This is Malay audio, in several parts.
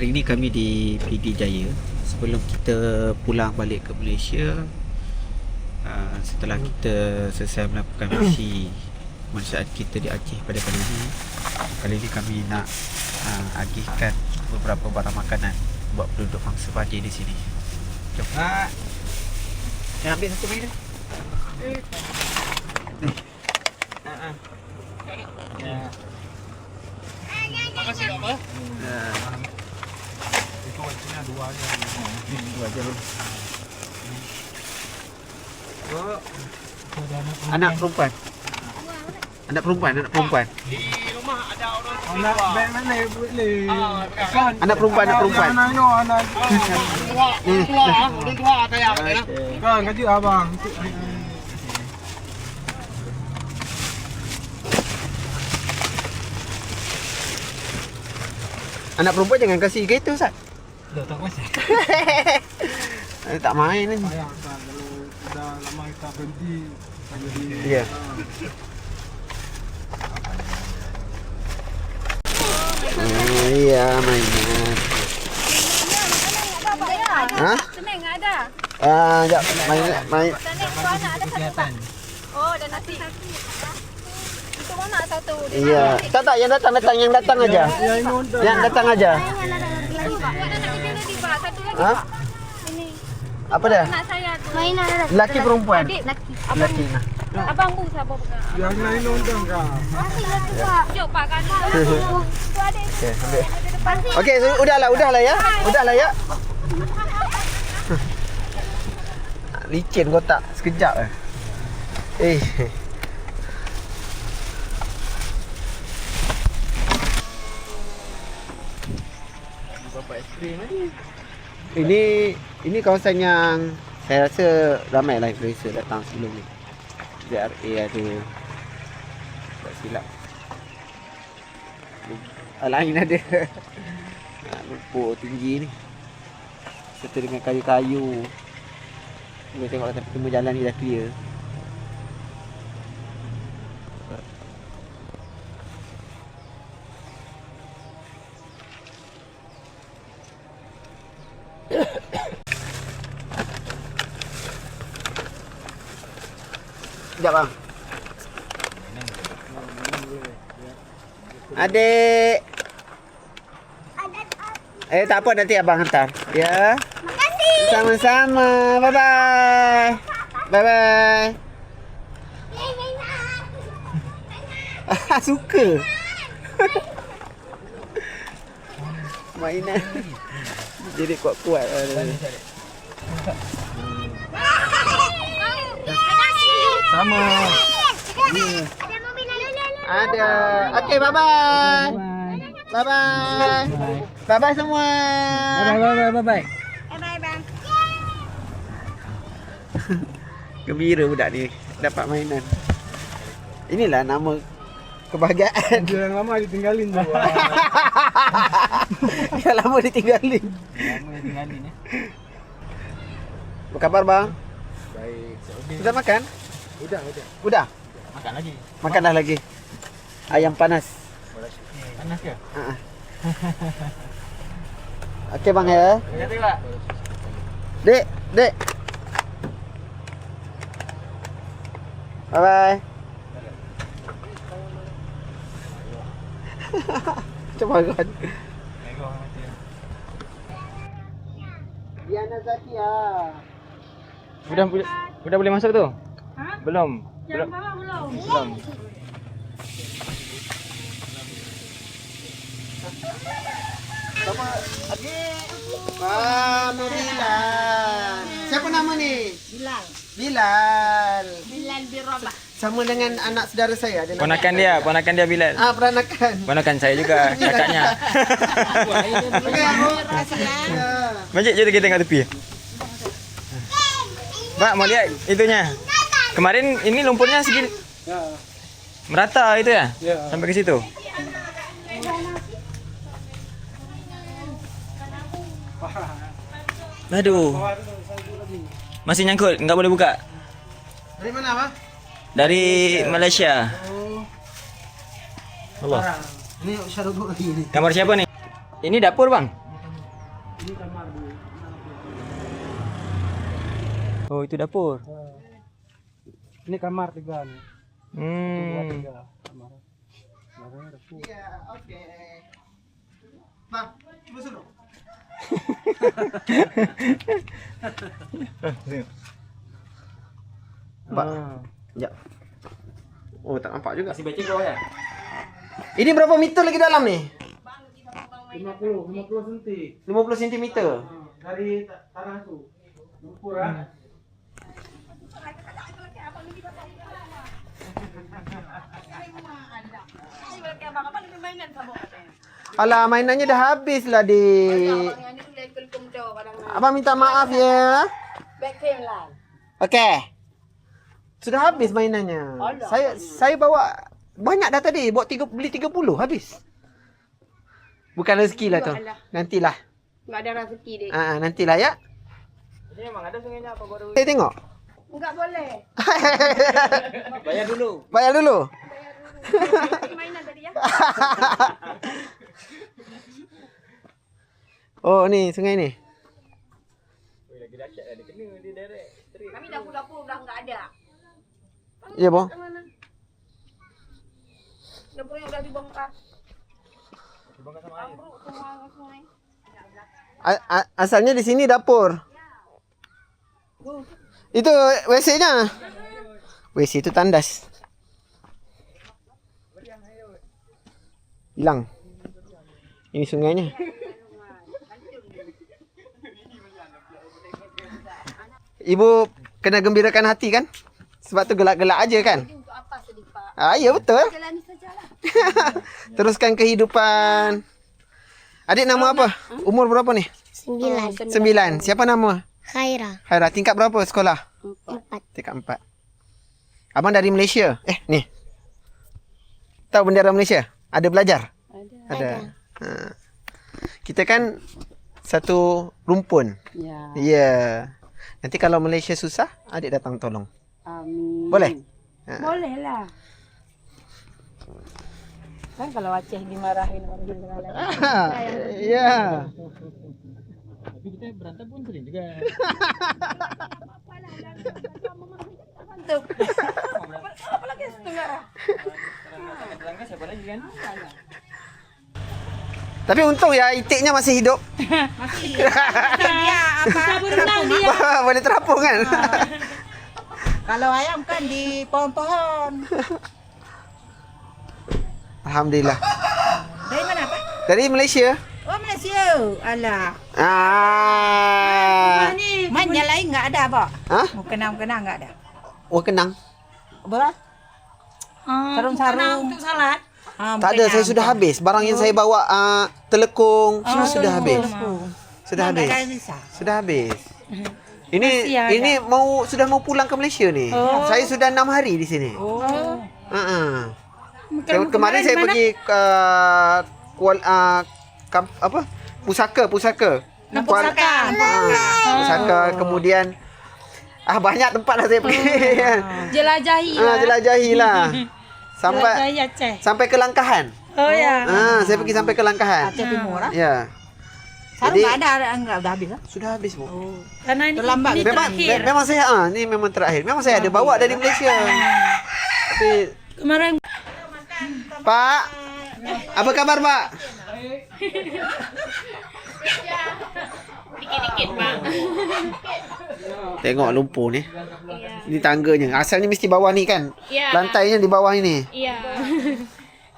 Hari ini kami di PD Jaya. Sebelum kita pulang balik ke Malaysia, setelah kita selesai melakukan misi kemanusiaan kita di Aceh pada kali ini kami nak agihkan beberapa barang makanan buat penduduk bangsa Pajir di sini. Jom. Yang ambil satu minit. Makasih tak apa? Itu wajibnya dua aja. Dua aja dulu. Anak perempuan. Anak perempuan. Di rumah ada orang Anak baik mana boleh. kan. Anak perempuan. Anak Orang tua saya ya. Kan kecil abang. Anak perempuan jangan kasih gitu, Ustaz. Dah tak masih. Tak main ni. Sayang kan kalau dah lama kita berhenti jadi. Ya. Iya, mainan. Hah? Senang enggak ada. Jap, main. Senang tu anak ada satu tak? Oh, dan nasi. Itu anak satu. Iya. Tak, yang datang aja. Yang datang aja. Lagi Pak, buat anak kita tadi Pak. Satu lagi Hah? Pak. Ini. Apa dah? Anak saya tu. Mainan ada. Laki perempuan? Adik laki. Laki nah. Abang pun siapa pegang? Yang lain undang kan. Jom Pak kan. Tu adik. Okey, ambil. Ada depan. Okey, so, udahlah ya. Udahlah ya. Licin kotak sekejap eh. Bapak aiskrim ni. Ini kawasan yang saya rasa ramailah influencer datang sebelum ni. JRA ada. Tak silap. Lain ada. Lumpur tinggi ni. Serta dengan kayu-kayu. Kita tengok sampai semua jalan ni dah clear. Sekejap bang. Adik. Tak apa, nanti abang hantar. Ya. Makasih. Sama-sama. Bye-bye. Bye-bye. Suka. Mainan. Jadi kuat-kuat. Sama. Ada. Okey, bye-bye. Bye-bye. Bye-bye semua. Bye. Bye bang. Gembira budak ni dapat mainan. Inilah nama kebahagiaan. Dia yang lama ditinggalin tu. Dia lama ditinggalin. Apa khabar bang? Baik. Sudah makan? Udah? Makan lagi. Makan dah lagi. Ayam panas. Panas ke? Okey bang ya. Terima kasih Pak. Dek. Bye bye. Coba kan. Diana Zakia. Udah boleh masuk tu? Ha? Belum. Yang bawah belum. Belum. Sama adik. Mama Bilal. Siapa nama ni? Bilal. Bilal birabah. Sama dengan anak saudara saya. Ada nama. Ponakan dia Bilal. Peranakan. Ponakan saya juga, kakaknya. Okey, aku. Ya. Majik je kita tengok tepi. Mak mau lihat itunya. Kemarin ini lumpurnya segini. Ya. Merata itu ya? Ya. Sampai ke situ. Aduh. Masih nyangkut, enggak boleh buka. Dari mana, Pak? Dari Malaysia. Allah. Ini syaruduk lagi ni. Kamar siapa nih? Ini dapur bang? Ini kamar dulu. Oh, itu dapur. Ini kamar 3 nih. Dua 3 kamar. Kamarnya dapur. Iya, oke. Bang, coba suruh. Pak. Ya. Oh, tak nampak juga. Kasih becek bawah ya? Ini berapa meter lagi dalam nih? 50 cm. 50 cm. Dari tanah tuh. Lumpur ah. Alah, mainannya dah habis lah, Dik. Abang minta maaf ya. Okey. Sudah habis mainannya. Saya bawa banyak dah tadi. Beli 30 habis. Bukan rezeki lah tu. Nantilah. Enggak ada rezeki dek. Nantilah ya. Ini memang ada sungainya apa baru? Saya tengok. Enggak boleh. Bayar dulu. Bayar dulu. Mainan tadi ya. Oh, ni sungai ni. Lagi dahsyat ada kena di derek. Kami dapur-dapur udah enggak ada. Ya, Bang. Mana? Dapurnya udah dibongkar. Dibongkar sama air. Ambruk semua sungai. Asalnya di sini dapur. Itu WC-nya. WC itu tandas. Hilang. Ini sungainya. Ibu kena gembirakan hati kan? Sebab tu gelak-gelak aja kan? Untuk apa sedih Pak? Ya betul. Jalani sajalah. Teruskan kehidupan. Adik nama apa? Umur berapa ni? 9. 9. Siapa nama? Khaira. Khaira. Tingkat berapa sekolah? 4. Tingkat 4. Abang dari Malaysia. Ni. Tahu bendera Malaysia? Ada belajar? Ada. Kita kan satu rumpun. Ya. Ya. Nanti kalau Malaysia susah, adik datang tolong. Amin. Boleh? Boleh lah. Kan kalau Aceh dimarahin orang Jendela. Ya. Tapi kita berantem pun sering juga. Mantap. Apalagi setengah. Tetangga siapa lagi kan? Tapi untung ya itiknya masih hidup. Dia apa berenang dia. Boleh terapung kan? Kalau ayam kan di pohon-pohon. Alhamdulillah. Dari mana Pak? Dari Malaysia. Oh Malaysia. Alah. Ni mainnya lain enggak ada, Pak. Hah? Mau kenang-kenang enggak ada. Oh, kenang. Apa? Sarung-sarung. Untuk salat. Tak ada, saya sudah habis. Barang yang saya bawa telekung semua sudah habis. Sudah habis. Sudah habis. Ini sudah mau pulang ke Malaysia ni. Saya sudah 6 hari di sini. Kemarin saya pergi ke pusaka. Pusaka. Kemudian banyak tempat dah saya pergi. Jelajahilah. Sampai ke Langkahan. Oh ya. Saya pergi sampai ke Langkahan. Aceh Timur ah. Ya. Sarung Jadi enggak ada enggak udah habis ah. sudah habis, Bu. Karena ini terlambat. Memang saya ni memang terakhir. Memang saya ada bawa dari Malaysia. Tapi Kemarin Pak, apa kabar, Pak? Dikit-dikit Pak. Tengok lumpur ni. Ini tangganya. Asalnya mesti bawah ni kan? Ya. Lantainya di bawah ini. Iya.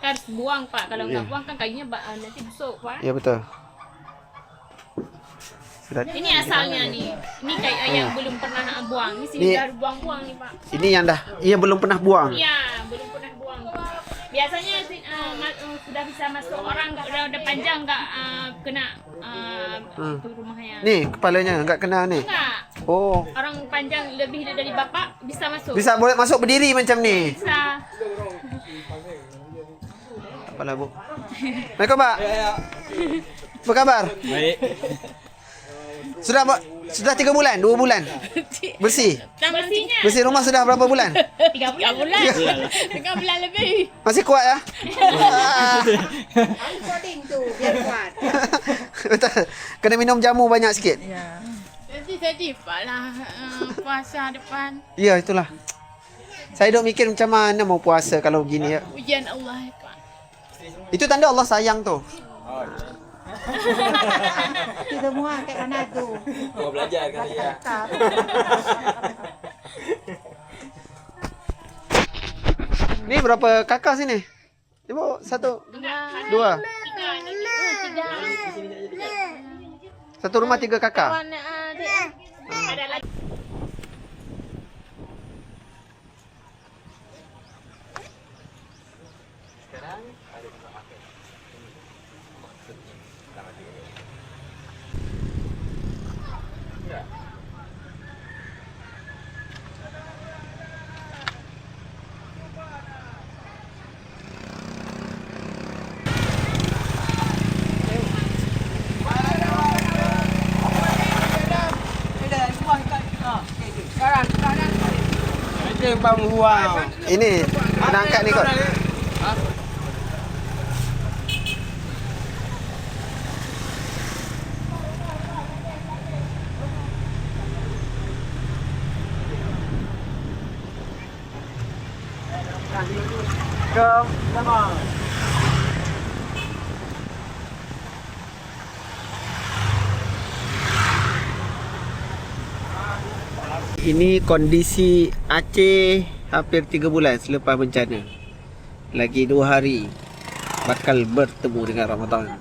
Harus buang Pak. Kalau nggak buang kan kayunya nanti busuk Pak. Ya betul. Sudah. Ini asalnya nih. Ini kayak yang belum pernah buang. Ini sini Ni- baru buang-buang nih Pak. Ini yang belum pernah buang. Iya, belum pernah buang. Biasanya sudah bisa masuk orang udah panjang nggak kena itu rumahnya. Ni kepalanya enggak kena ni. Enggak. Oh. Orang panjang lebih dari bapak bisa masuk. Bisa boleh masuk berdiri macam ni. Bisa. Apalah, Bu. Assalamualaikum, Pak. Apa kabar? Baik. Sudah 3 bulan, 2 bulan. Bersih. Bersihnya Bersih rumah sudah berapa bulan? 3 bulan. 3 bulan lebih. Masih kuat ya? Coding tu biar kuat. Betul. Kena minum jamu banyak sikit. Sedih lah puasa depan. Ya, itulah. Saya duk mikir macam mana mau puasa kalau begini ya. Ujian Allah Pak. Itu tanda Allah sayang tu. Kita semua kat mana tu? Mau belajar kan dia. Ni berapa kakak sini? Ibu, 1, 2. 3. Satu rumah 3 kakak. Ada lagi. Ini kena angkat ni kot. Ini kondisi Aceh hampir 3 bulan selepas bencana. Lagi 2 hari bakal bertemu dengan Ramadan.